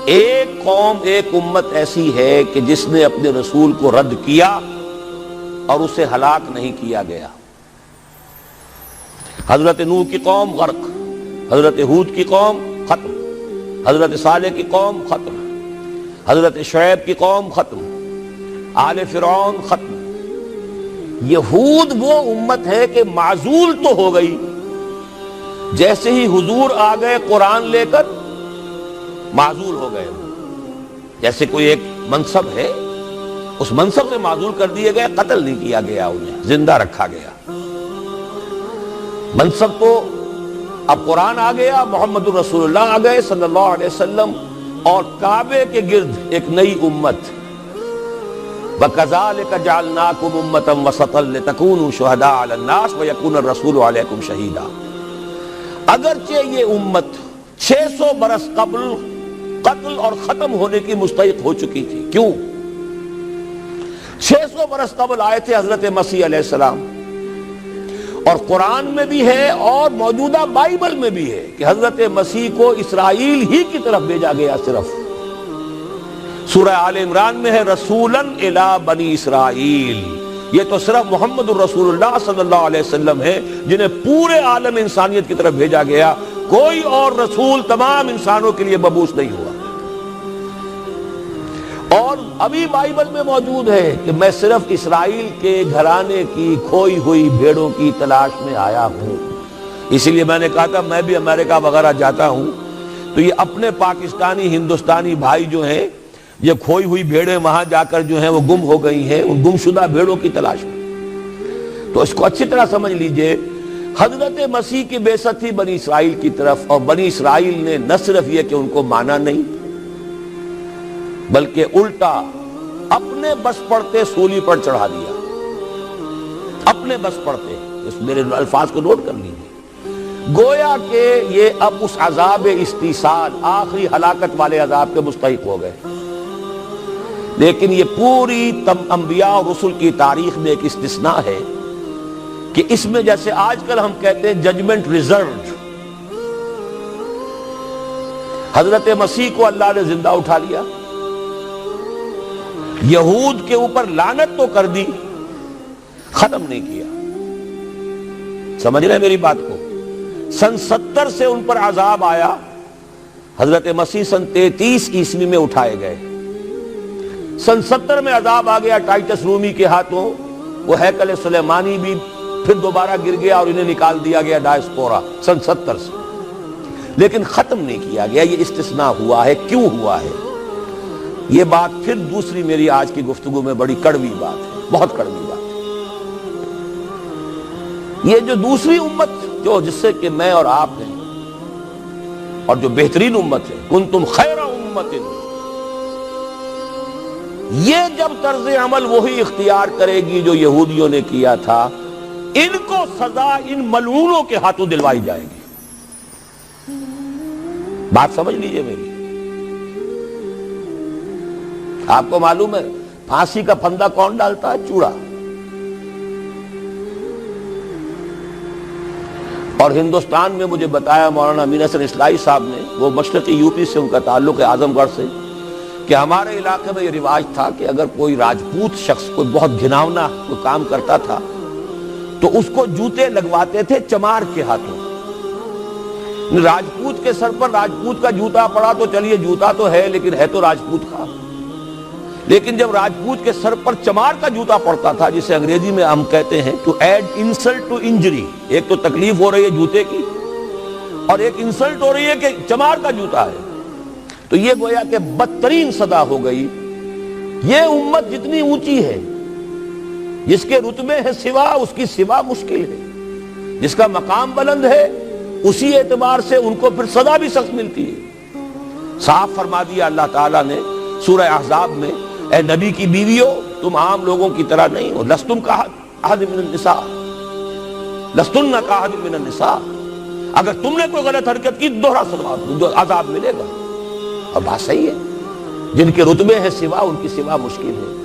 ایک قوم، ایک امت ایسی ہے کہ جس نے اپنے رسول کو رد کیا اور اسے ہلاک نہیں کیا گیا۔ حضرت نوح کی قوم غرق، حضرت ہود کی قوم ختم، حضرت صالح کی قوم ختم، حضرت شعیب کی قوم ختم، آل فرعون ختم۔ یہود وہ امت ہے کہ معزول تو ہو گئی، جیسے ہی حضور آ گئے قرآن لے کر معزول ہو گئے۔ جیسے کوئی ایک منصب ہے، اس منصب سے معزول کر دیے گئے، قتل نہیں کیا گیا، انہیں زندہ رکھا گیا۔ منصب تو اب قرآن آ گیا، محمد الرسول اللہ آ گئے صلی اللہ علیہ وسلم، اور کعبے کے گرد ایک نئی امت۔ وَكَذَلِكَ جَعَلْنَاكُمْ أُمَّةً وَسَطًا لِتَكُونُوا شُهَدَاءَ عَلَى النَّاسِ وَيَكُونَ الرَّسُولُ عَلَيْكُمْ شَهِيدًا۔ اگرچہ یہ امت 600 برس قبل قتل اور ختم ہونے کی مستحق ہو چکی تھی، کیوں؟ 600 برس قبل آئے تھے حضرت مسیح علیہ السلام، اور قرآن میں بھی ہے اور موجودہ بائبل میں بھی ہے کہ حضرت مسیح کو اسرائیل ہی کی طرف بھیجا گیا۔ صرف سورہ آل عمران میں ہے رسولاً الی بنی اسرائیل، یہ تو صرف محمد الرسول اللہ صلی اللہ علیہ وسلم ہے جنہیں پورے عالم انسانیت کی طرف بھیجا گیا، کوئی اور رسول تمام انسانوں کے لیے مبعوث نہیں ہوا۔ اور ابھی بائبل میں موجود ہے کہ میں صرف اسرائیل کے گھرانے کی کھوئی ہوئی بھیڑوں کی تلاش میں آیا ہوں۔ اسی لیے میں نے کہا تھا میں بھی امریکہ وغیرہ جاتا ہوں تو یہ اپنے پاکستانی ہندوستانی بھائی جو ہیں، یہ کھوئی ہوئی بھیڑیں وہاں جا کر جو ہیں وہ گم ہو گئی ہیں، ان گمشدہ بھیڑوں کی تلاش میں۔ تو اس کو اچھی طرح سمجھ لیجئے، حضرت مسیح کی بعثت تھی بنی اسرائیل کی طرف، اور بنی اسرائیل نے نہ صرف یہ کہ ان کو مانا نہیں، بلکہ الٹا اپنے بس پڑتے سولی پر چڑھا دیا، اپنے بس پڑتے۔ اس میرے الفاظ کو نوٹ کر لیجیے، گویا کہ یہ اب اس عذاب استیصال، آخری ہلاکت والے عذاب کے مستحق ہو گئے۔ لیکن یہ پوری انبیاء اور رسل کی تاریخ میں ایک استثناء ہے کہ اس میں جیسے آج کل ہم کہتے ہیں ججمنٹ ریزروڈ، حضرت مسیح کو اللہ نے زندہ اٹھا لیا، یہود کے اوپر لعنت تو کر دی، ختم نہیں کیا۔ سمجھ رہے ہیں میری بات کو؟ سن 70 سے ان پر عذاب آیا، حضرت مسیح سن 33 عیسوی میں اٹھائے گئے۔ سن 70 میں عذاب آ گیا ٹائٹس رومی کے ہاتھوں، وہ ہیکل سلیمانی بھی پھر دوبارہ گر گیا اور انہیں نکال دیا گیا ڈائسپورا سن 70 سے، لیکن ختم نہیں کیا گیا۔ یہ استثناء ہوا ہے، کیوں ہوا ہے؟ یہ بات پھر دوسری میری آج کی گفتگو میں بڑی کڑوی بات ہے، بہت کڑوی بات ہے۔ یہ جو دوسری امت جو جس سے کہ میں اور آپ ہیں، اور جو بہترین امت ہے، کنتم خیر امت، یہ جب طرز عمل وہی اختیار کرے گی جو یہودیوں نے کیا تھا، ان کو سزا ان ملعونوں کے ہاتھوں دلوائی جائے گی۔ بات سمجھ لیجئے میری۔ آپ کو معلوم ہے پھانسی کا پھندا کون ڈالتا ہے؟ چوڑا۔ اور ہندوستان میں مجھے بتایا مولانا امین حسن اصلاحی صاحب نے، وہ مشرقی یوپی سے ان کا تعلق ہے، اعظم گڑھ سے، کہ ہمارے علاقے میں یہ رواج تھا کہ اگر کوئی راجپوت شخص کوئی بہت گھناؤنا کوئی کام کرتا تھا تو اس کو جوتے لگواتے تھے چمار کے ہاتھوں۔ راجپوت کے سر پر راجپوت کا جوتا پڑا تو چلیے جوتا تو ہے، لیکن ہے تو راجپوت کا۔ لیکن جب راجپوت کے سر پر چمار کا جوتا پڑتا تھا، جسے انگریزی میں ہم کہتے ہیں to add insult to injury, ایک تو تکلیف ہو رہی ہے جوتے کی، اور ایک انسلٹ ہو رہی ہے کہ چمار کا جوتا ہے، تو یہ گویا کہ بدترین سزا ہو گئی۔ یہ امت جتنی اونچی ہے، جس کے رتبے ہے سوا، اس کی سوا مشکل ہے، جس کا مقام بلند ہے، اسی اعتبار سے ان کو پھر سزا بھی سخت ملتی ہے۔ صاف فرما دیا اللہ تعالیٰ نے سورہ احزاب میں، اے نبی کی بیویوں، تم عام لوگوں کی طرح نہیں ہو، لستم کاحد من النساء، لستن کاحد من النساء، اگر تم نے کوئی غلط حرکت کی دوہرا سزا عذاب ملے گا۔ اور بات صحیح ہے، جن کے رتبے ہیں سوا، ان کی سوا مشکل ہے۔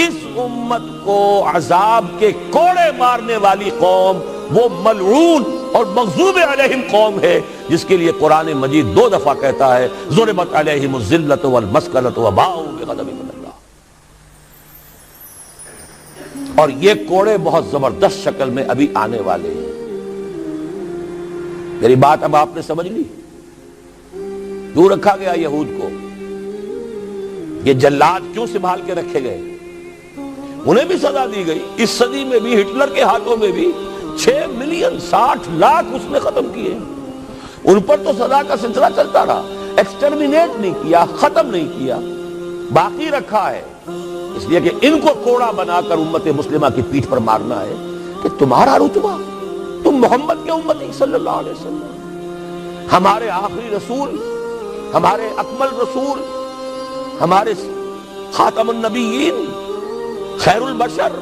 اس امت کو عذاب کے کوڑے مارنے والی قوم وہ ملعون اور مغضوب علیہم قوم ہے جس کے لیے قرآن مجید 2 دفعہ کہتا ہے ضربت علیہم الذلۃ والمسکنۃ وباؤوا بغضب من اللہ. اور یہ کوڑے بہت زبردست شکل میں ابھی آنے والے ہیں. میری بات اب آپ نے سمجھ لی؟ کیوں رکھا گیا یہود کو؟ یہ جلاد کیوں سنبھال کے رکھے گئے؟ انہیں بھی سزا دی گئی. اس صدی میں بھی ہٹلر کے ہاتھوں میں بھی 6 ملین 60 لاکھ اس نے ختم کیے. ان پر تو سزا کا سلسلہ چلتا رہا. ایکسٹرمینیٹ نہیں کیا، ختم نہیں کیا، باقی رکھا ہے. اس لیے کہ ان کو کوڑا بنا کر امت مسلمہ کی پیٹھ پر مارنا ہے کہ تمہارا رتبہ، تم محمد کے امتی صلی اللہ علیہ وسلم، ہمارے آخری رسول، ہمارے اکمل رسول، ہمارے خاتم النبیین، خیر البشر،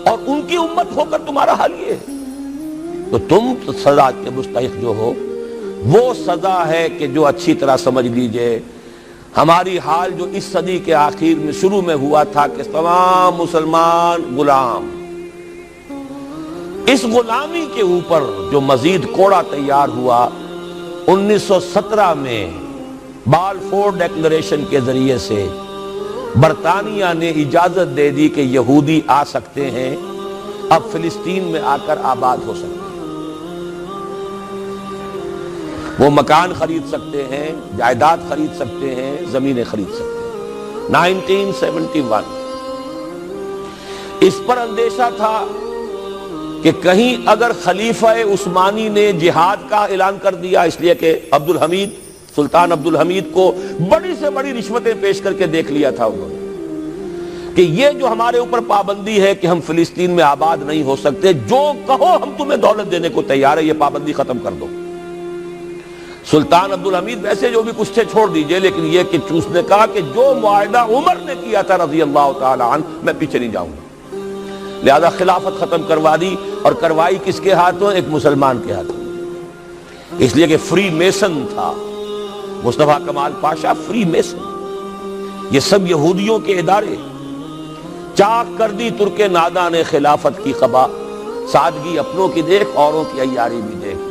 اور ان کی امت ہو کر تمہارا حال یہ ہے. تو تم سزا کے مستحق جو ہو، وہ سزا ہے کہ جو اچھی طرح سمجھ لیجئے ہماری حال جو اس صدی کے آخر میں شروع میں ہوا تھا کہ تمام مسلمان غلام، اس غلامی کے اوپر جو مزید کوڑا تیار ہوا 1917 میں بالفور ڈیکلریشن کے ذریعے سے برطانیہ نے اجازت دے دی کہ یہودی آ سکتے ہیں، اب فلسطین میں آ کر آباد ہو سکتے ہیں. وہ مکان خرید سکتے ہیں، جائیداد خرید سکتے ہیں، زمینیں خرید سکتے ہیں. 1971 اس پر اندیشہ تھا کہ کہیں اگر خلیفہ عثمانی نے جہاد کا اعلان کر دیا، اس لیے کہ سلطان عبد الحمید کو بڑی سے بڑی رشوتیں پیش کر کے دیکھ لیا تھا انہوں نے کہ یہ جو ہمارے اوپر پابندی ہے کہ ہم فلسطین میں آباد نہیں ہو سکتے، جو کہو ہم تمہیں دولت دینے کو تیار ہے، یہ پابندی ختم کر دو. سلطان عبد الحمید ویسے جو بھی کچھ تھے چھوڑ دیجئے، لیکن یہ کہ اس نے کہا کہ جو معاہدہ عمر نے کیا تھا رضی اللہ تعالی عنہ، میں پیچھے نہیں جاؤں گا. لہذا خلافت ختم کروا دی، اور کروائی کس کے ہاتھوں؟ ایک مسلمان کے ہاتھوں. اس لیے کہ فری میسن تھا مصطفیٰ کمال پاشا، فری میسن. یہ سب یہودیوں کے ادارے. چاک کر دی ترک ناداں نے خلافت کی قبا، سادگی اپنوں کی دیکھ، اوروں کی عیاری بھی دیکھ.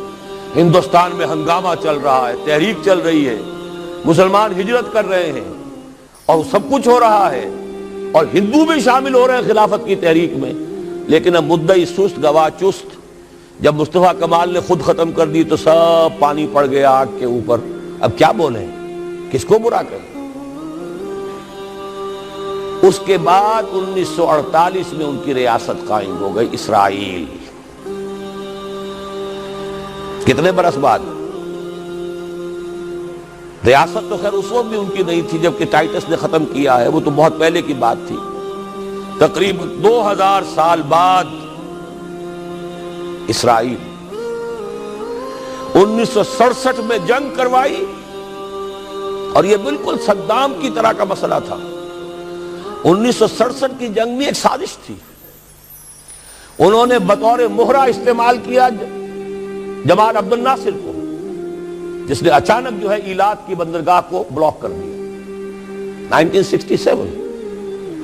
ہندوستان میں ہنگامہ چل رہا ہے، تحریک چل رہی ہے، مسلمان ہجرت کر رہے ہیں اور سب کچھ ہو رہا ہے، اور ہندو بھی شامل ہو رہے ہیں خلافت کی تحریک میں. لیکن اب مدعی سست گواہ چست. جب مصطفیٰ کمال نے خود ختم کر دی تو سب پانی پڑ گیا آگ کے اوپر. اب کیا بولیں، کس کو برا کریں؟ اس کے بعد 1948 میں ان کی ریاست قائم ہو گئی اسرائیل. کتنے برس بعد؟ ریاست تو خیر اس وقت بھی ان کی نہیں تھی جبکہ ٹائٹس نے ختم کیا ہے، وہ تو بہت پہلے کی بات تھی. تقریباً 2000 سال بعد اسرائیل 1967 میں جنگ کروائی، اور یہ بالکل صدام کی طرح کا مسئلہ تھا. 1967 کی جنگ میں ایک سازش تھی. انہوں نے بطور مہرہ استعمال کیا جمال عبد الناصر کو، جس نے اچانک جو ہے ایلات کی بندرگاہ کو بلاک کر دیا. 1967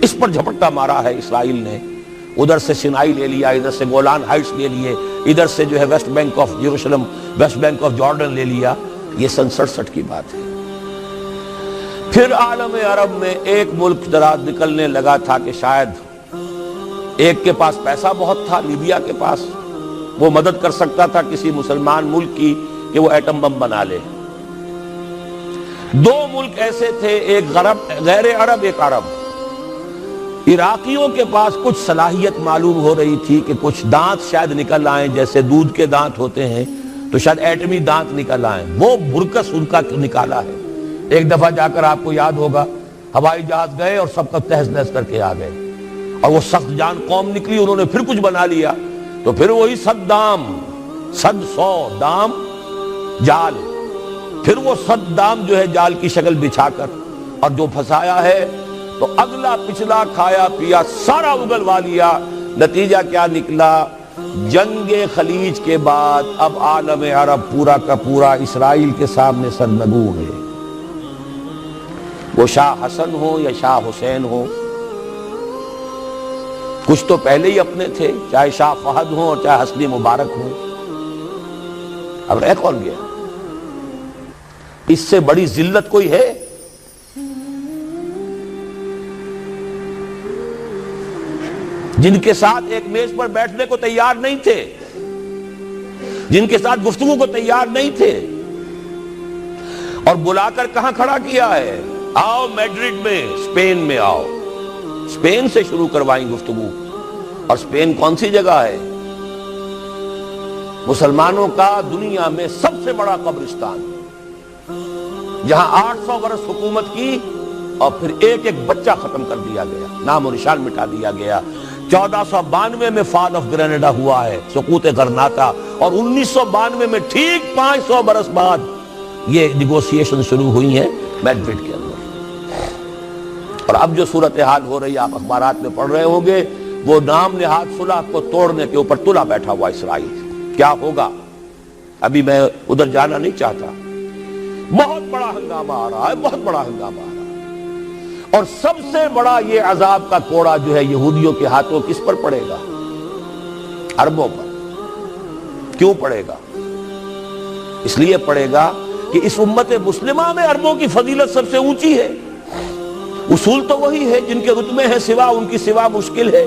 اس پر جھپٹا مارا ہے اسرائیل نے. ادھر سے سینائی لے لیا، ادھر سے گولان ہائٹس لے لیے، ادھر سے جو ہے West Bank of Jerusalem, West Bank of Jordan لے لیا. یہ 67 کی بات ہے. پھر عالم عرب میں ایک ملک ذرا نکلنے لگا تھا کہ شاید ایک کے پاس پیسہ بہت تھا، لیبیا کے پاس، وہ مدد کر سکتا تھا کسی مسلمان ملک کی کہ وہ ایٹم بم بنا لے. 2 ملک ایسے تھے، ایک غیر عرب، ایک عرب. عراقیوں کے پاس کچھ صلاحیت معلوم ہو رہی تھی کہ کچھ دانت شاید نکل آئیں، جیسے دودھ کے دانت ہوتے ہیں تو شاید ایٹمی دانت نکل آئیں. وہ برکس ان کا نکالا ہے. ایک دفعہ جا کر آپ کو یاد ہوگا ہوائی جہاز گئے اور سب کا تہس نہس کر کے آ گئے، اور وہ سخت جان قوم نکلی. انہوں نے پھر کچھ بنا لیا تو پھر وہی 100 دام جال، پھر وہ 100 دام جو ہے جال کی شکل بچھا کر، اور جو پھنسایا ہے تو اگلا پچھلا کھایا پیا سارا اگلوا لیا. نتیجہ کیا نکلا؟ جنگ خلیج کے بعد اب عالم عرب پورا کا پورا اسرائیل کے سامنے سرنگوں ہے. وہ شاہ حسن ہو یا شاہ حسین ہو، کچھ تو پہلے ہی اپنے تھے، چاہے شاہ فہد ہوں اور چاہے حسنی مبارک ہوں. اب رہ کون گیا؟ اس سے بڑی ذلت کوئی ہے؟ جن کے ساتھ ایک میز پر بیٹھنے کو تیار نہیں تھے، جن کے ساتھ گفتگو کو تیار نہیں تھے، اور بلا کر کہاں کھڑا کیا ہے؟ آؤ میڈرڈ میں، اسپین میں آؤ، اسپین سے شروع کروائیں گفتگو۔ اور اسپین کون سی جگہ ہے؟ مسلمانوں کا دنیا میں سب سے بڑا قبرستان، جہاں 800 برس حکومت کی اور پھر ایک ایک بچہ ختم کر دیا گیا، نام و نشان مٹا دیا گیا۔ 1492 میں فال آف گرینیڈا ہوا ہے، سقوط غرناطہ، اور 1992 میں ٹھیک 500 برس بعد یہ نیگوسیشن شروع ہوئی ہیں میڈرڈ کے اندر۔ اور اب جو صورتحال ہو رہی ہے، آپ اخبارات میں پڑھ رہے ہوں گے، وہ نام نہاد صلح کو توڑنے کے اوپر تلا بیٹھا ہوا اسرائیل۔ کیا ہوگا؟ ابھی میں ادھر جانا نہیں چاہتا۔ بہت بڑا ہنگامہ آ رہا ہے، بہت بڑا ہنگامہ آ رہا ہے، اور سب سے بڑا یہ عذاب کا کوڑا جو ہے یہودیوں کے ہاتھوں کس پر پڑے گا؟ عربوں پر۔ کیوں پڑے گا؟ اس لیے پڑے گا کہ اس امت مسلمہ میں عربوں کی فضیلت سب سے اونچی ہے۔ اصول تو وہی ہے، جن کے رتبے ہیں سوا ان کی سوا مشکل ہے۔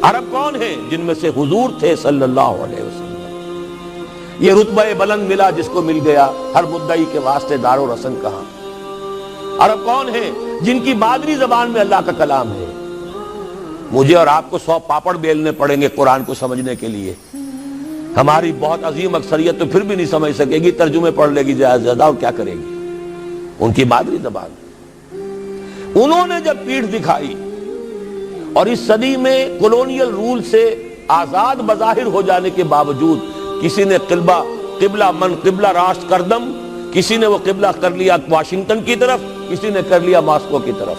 عرب کون ہیں؟ جن میں سے حضور تھے صلی اللہ علیہ وسلم۔ یہ رتبہ بلند ملا جس کو مل گیا، ہر مدعی کے واسطے دار و رسن کہاں۔ عرب کون ہیں؟ جن کی مادری زبان میں اللہ کا کلام ہے۔ مجھے اور آپ کو 100 پاپڑ بیلنے پڑیں گے قرآن کو سمجھنے کے لیے۔ ہماری بہت عظیم اکثریت تو پھر بھی نہیں سمجھ سکے گی، ترجمے پڑھ لے گی زیادہ زیادہ، اور کیا کرے گی؟ ان کی مادری زبان۔ انہوں نے جب پیٹھ دکھائی اور اس صدی میں کولونیل رول سے آزاد بظاہر ہو جانے کے باوجود کسی نے قبلہ راست کردم، کسی نے وہ قبلہ کر لیا واشنگٹن کی طرف، کسی نے کر لیا ماسکو کی طرف،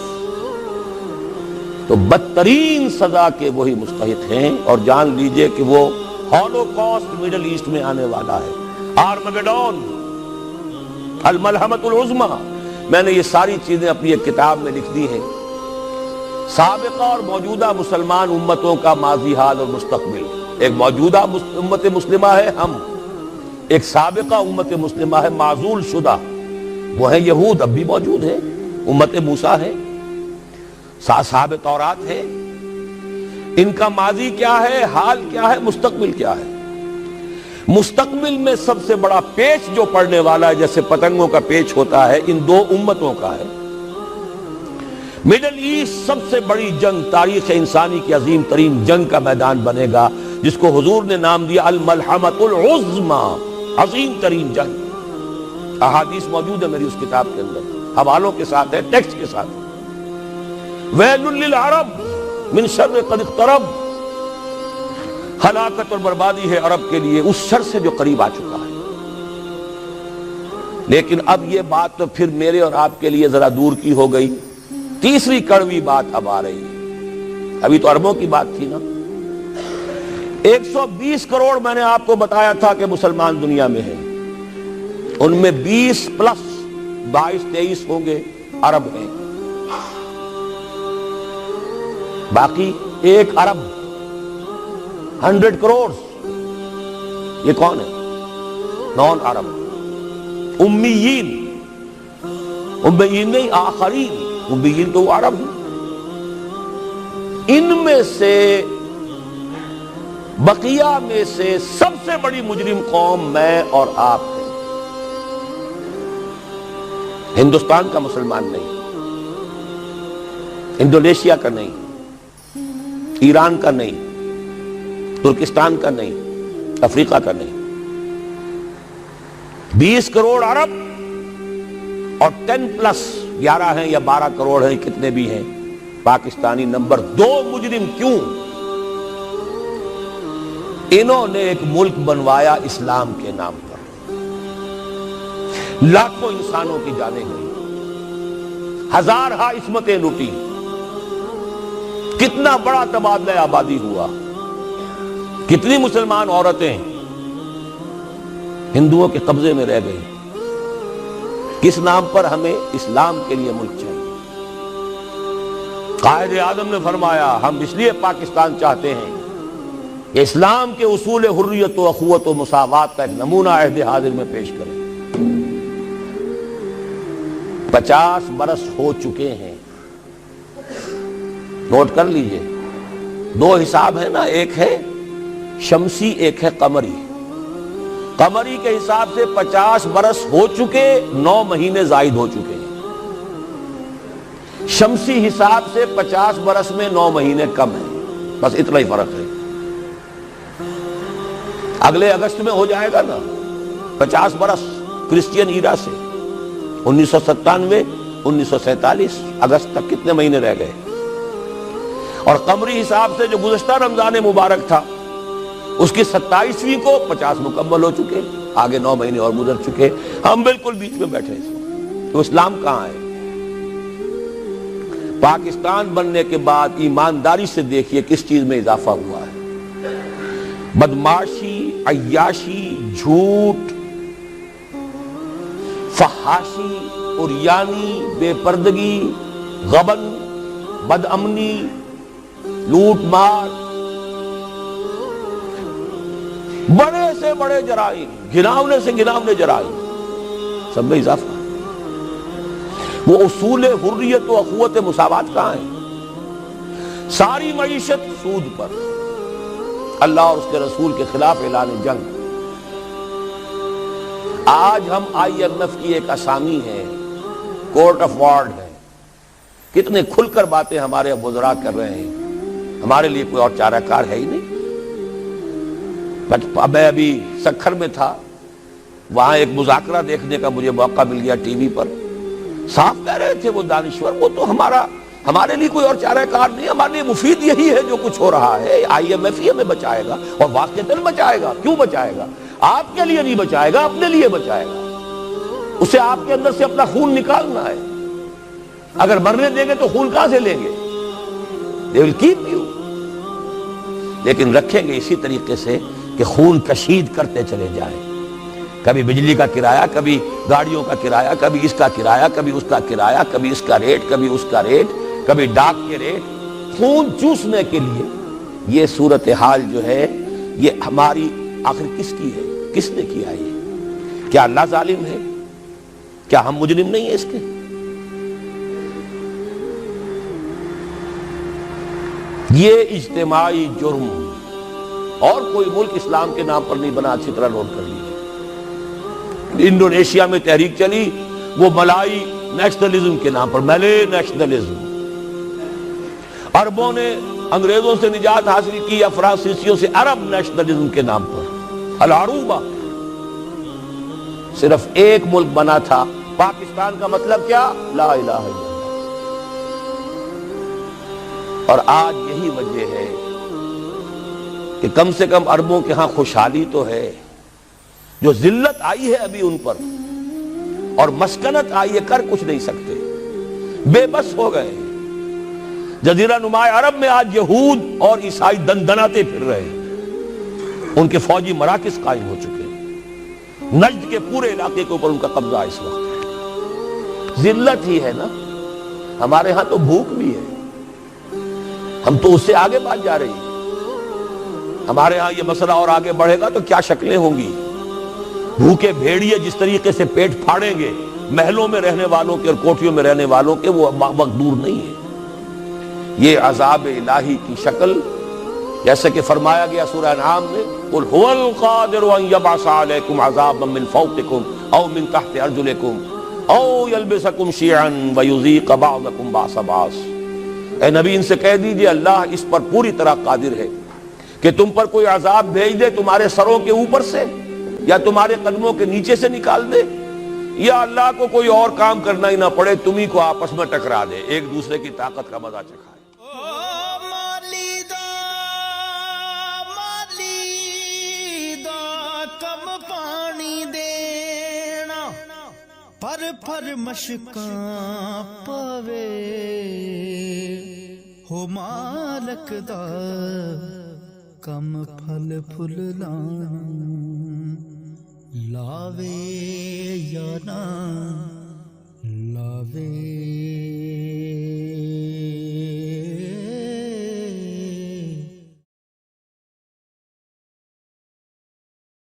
تو بدترین سزا کے وہی مستحق ہیں۔ اور جان لیجئے کہ وہ ہولوکاسٹ مڈل ایسٹ میں آنے والا ہے، آرمگڈون، الملحمۃ العظمی۔ میں نے یہ ساری چیزیں اپنی ایک کتاب میں لکھ دی ہیں، سابقہ اور موجودہ مسلمان امتوں کا ماضی حال اور مستقبل۔ ایک موجودہ امت مسلمہ ہے ہم، ایک سابقہ امت مسلمہ ہے معزول شدہ، وہ ہیں یہود، اب بھی موجود ہیں، امت موسیٰ ہے، صاحب تورات ہے۔ ان کا ماضی کیا ہے، حال کیا ہے، مستقبل کیا ہے؟ مستقبل میں سب سے بڑا پیچ جو پڑنے والا ہے، جیسے پتنگوں کا پیچ ہوتا ہے، ان دو امتوں کا ہے۔ مڈل ایسٹ سب سے بڑی جنگ، تاریخ انسانی کی عظیم ترین جنگ کا میدان بنے گا، جس کو حضور نے نام دیا الملحمۃ العظمی، عظیم ترین جنگ۔ احادیث موجود ہے میری اس کتاب کے اندر، حوالوں کے ساتھ ہے، ٹیکسٹ کے ساتھ۔ ویل للعرب من شر قد اقترب، ہلاکت اور بربادی ہے عرب کے لیے اس شر سے جو قریب آ چکا ہے۔ لیکن اب یہ بات تو پھر میرے اور آپ کے لیے ذرا دور کی ہو گئی۔ تیسری کڑوی بات اب آ رہی ہے۔ ابھی تو عربوں کی بات تھی نا۔ 120 کروڑ میں نے آپ کو بتایا تھا کہ مسلمان دنیا میں ہیں، ان میں 20 پلس 22-23 ہوں گے عرب ہیں، باقی 1 ارب 100 کروڑ یہ کون ہے؟ نون عرب، امیین، امیین نہیں آخرین، امیین تو وہ عرب ہیں۔ ان میں سے بقیہ میں سے سب سے بڑی مجرم قوم میں اور آپ ہیں۔ ہندوستان کا مسلمان نہیں، انڈونیشیا کا نہیں، ایران کا نہیں، ترکستان کا نہیں، افریقہ کا نہیں۔ 20 کروڑ عرب اور 10 پلس 11 ہیں یا 12 کروڑ ہیں، کتنے بھی ہیں پاکستانی نمبر 2 مجرم۔ کیوں؟ انہوں نے ایک ملک بنوایا اسلام کے نام پر، لاکھوں انسانوں کی جانیں گئی، ہزارہا عصمتیں لوٹی، کتنا بڑا تبادلہ آبادی ہوا، کتنی مسلمان عورتیں ہندوؤں کے قبضے میں رہ گئی۔ کس نام پر؟ ہمیں اسلام کے لیے ملک چاہیے۔ قائد اعظم نے فرمایا ہم اس لیے پاکستان چاہتے ہیں کہ اسلام کے اصول حریت و اخوت و مساوات کا ایک نمونہ عہد حاضر میں پیش کریں۔ 50 برس ہو چکے ہیں. نوٹ کر لیجئے, 2 حساب ہیں نا, ایک ہے شمسی ایک ہے قمری. قمری کے حساب سے 50 برس ہو چکے, 9 مہینے زائد ہو چکے ہیں. شمسی حساب سے 50 برس میں 9 مہینے کم ہیں, بس اتنا ہی فرق ہے. اگلے اگست میں ہو جائے گا نا 50 برس کرسچین ایرا سے, 1997 1947 اگست تک کتنے مہینے رہ گئے. اور قمری حساب سے جو گزشتہ رمضان مبارک تھا اس کی 27ویں کو 50 مکمل ہو چکے, آگے 9 مہینے اور گزر چکے. ہم بالکل بیچ میں بیٹھے ہیں. تو اسلام کہاں ہے؟ پاکستان بننے کے بعد ایمانداری سے دیکھیے کس چیز میں اضافہ ہوا ہے. بدمعاشی, عیاشی, جھوٹ, فحاشی, عریانی, بے پردگی, غبن, بد امنی, لوٹ مار, بڑے سے بڑے جرائم, گھناونے سے گھناونے جرائم, سب میں اضافہ. وہ اصول حریت و اخوت مساوات کہاں ہیں؟ ساری معیشت سود پر, اللہ اور اس کے رسول کے خلاف اعلان جنگ. آج ہم IMF کی ایک اسامی ہے, کورٹ آف وارڈ ہے. کتنے کھل کر باتیں ہمارے وزراء کر رہے ہیں. ہمارے لیے کوئی اور چارہ کار ہے ہی نہیں. میں ابھی سکھر میں تھا, وہاں ایک مذاکرہ دیکھنے کا مجھے موقع مل گیا ٹی وی پر. صاف کہہ رہے تھے وہ دانشور, وہ تو ہمارے لیے کوئی اور چارہ کار نہیں, ہمارے لیے مفید یہی ہے جو کچھ ہو رہا ہے. IMF ہی ہمیں بچائے گا, اور واقعتاً بچائے گا. کیوں بچائے گا؟ آپ کے لیے نہیں بچائے گا, اپنے لیے بچائے گا. اسے آپ کے اندر سے اپنا خون نکالنا ہے. اگر مرنے دیں گے تو خون کہاں سے لیں گے؟ They will keep you. لیکن رکھیں گے اسی طریقے سے کہ خون کشید کرتے چلے جائیں. کبھی بجلی کا کرایہ, کبھی گاڑیوں کا کرایہ, کبھی اس کا کرایہ, کبھی اس کا کرایہ, کبھی اس کا ریٹ, کبھی اس کا ریٹ, کبھی ڈاک کے ریٹ, خون چوسنے کے لیے. یہ صورتحال جو ہے یہ ہماری آخر کس کی ہے؟ کس نے کیا ہے یہ؟ کیا اللہ ظالم ہے؟ کیا ہم مجرم نہیں ہیں اس کے؟ یہ اجتماعی جرم, اور کوئی ملک اسلام کے نام پر نہیں بنا. اچھی طرح نوٹ کر لیجیے. انڈونیشیا میں تحریک چلی, وہ ملائی نیشنلزم کے نام پر, ملے نیشنلزم. عربوں نے انگریزوں سے نجات حاصل کی, یا فرانسیسیوں سے, عرب نیشنلزم کے نام پر. العروبہ. صرف ایک ملک بنا تھا, پاکستان کا مطلب کیا؟ لا الہ الا اللہ. اور آج یہی وجہ ہے کہ کم سے کم عربوں کے ہاں خوشحالی تو ہے. جو ذلت آئی ہے ابھی ان پر, اور مسکنت آئی ہے, کر کچھ نہیں سکتے, بے بس ہو گئے. جزیرہ نما عرب میں آج یہود اور عیسائی دندناتے پھر رہے ہیں. ان کے فوجی مراکز قائم ہو چکے ہیں. نجد کے پورے علاقے کے اوپر ان کا قبضہ اس وقت. ذلت ہی ہے نا. ہمارے ہاں تو بھوک بھی ہے, ہم تو اس سے آگے بات جا رہی ہیں. ہمارے ہاں یہ مسئلہ اور آگے بڑھے گا تو کیا شکلیں ہوں گی. بھوکے بھیڑیے جس طریقے سے پیٹ پھاڑیں گے محلوں میں رہنے والوں کے اور کوٹھیوں میں رہنے والوں کے, وہ وقت دور نہیں ہے. یہ عذاب الہی کی شکل, جیسے کہ فرمایا گیا سورہ انعام میں, قل هو القادر ان يبعث عليكم عذابا من فوقكم او من تحت ارجلكم او يلبسكم شيعا ويذيق بعضكم بعض بعض. اے نبی ان سے کہہ دیجئے اللہ اس پر پوری طرح قادر ہے کہ تم پر کوئی عذاب بھیج دے تمہارے سروں کے اوپر سے, یا تمہارے قدموں کے نیچے سے نکال دے, یا اللہ کو کوئی اور کام کرنا ہی نہ پڑے, تمہیں کو آپس میں ٹکرا دے, ایک دوسرے کی طاقت کا مزہ چکھائے. کم پانی دینا پر مشکاں پوے ہو مالک دا کم پھل پھل لاوے یا نہ لاوے.